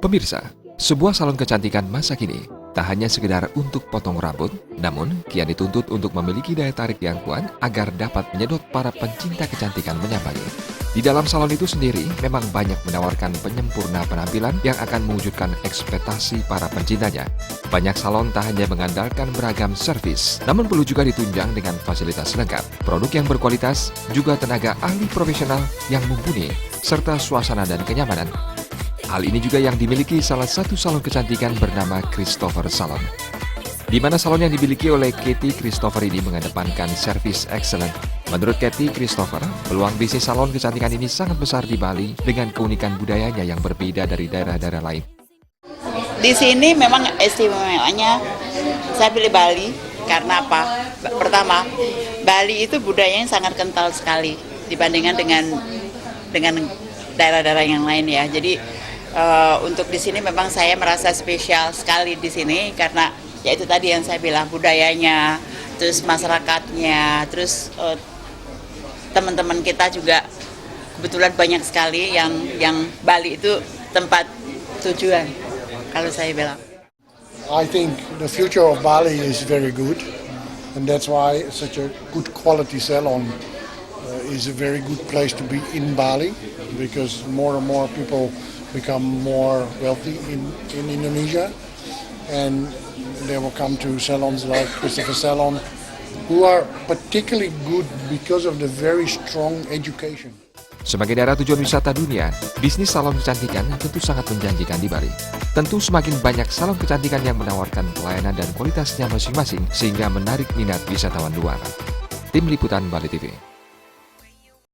Pemirsa, sebuah salon kecantikan masa kini tak hanya sekedar untuk potong rambut, namun kian dituntut untuk memiliki daya tarik yang kuat agar dapat menyedot para pencinta kecantikan menyambangi. Di dalam salon itu sendiri memang banyak menawarkan penyempurna penampilan yang akan mewujudkan ekspektasi para pencintanya. Banyak salon tak hanya mengandalkan beragam servis, namun perlu juga ditunjang dengan fasilitas lengkap, produk yang berkualitas, juga tenaga ahli profesional yang mumpuni, serta suasana dan kenyamanan. Hal ini juga yang dimiliki salah satu salon kecantikan bernama Christopher Salon. Di mana salon yang dimiliki oleh Katie Christopher ini mengedepankan service excellent. Menurut Katie Christopher, peluang bisnis salon kecantikan ini sangat besar di Bali dengan keunikan budayanya yang berbeda dari daerah-daerah lain. Di sini memang istimewanya saya pilih Bali karena apa? Pertama, Bali itu budayanya sangat kental sekali dibandingkan dengan daerah-daerah yang lain ya. Jadi untuk di sini memang saya merasa spesial sekali di sini karena ya itu tadi yang saya bilang, budayanya, terus masyarakatnya, terus teman-teman kita juga kebetulan banyak sekali yang Bali itu tempat tujuan kalau saya bilang. I think the future of Bali is very good, and that's why such a good quality salon is a very good place to be in Bali, because more and more people become more wealthy in Indonesia, and they will come to salons like Christopher Salon, who are particularly good because of the very strong education. Sebagai daerah tujuan wisata dunia, bisnis salon kecantikan tentu sangat menjanjikan di Bali. Tentu semakin banyak salon kecantikan yang menawarkan pelayanan dan kualitasnya masing-masing sehingga menarik minat wisatawan luar. Tim Liputan Bali TV.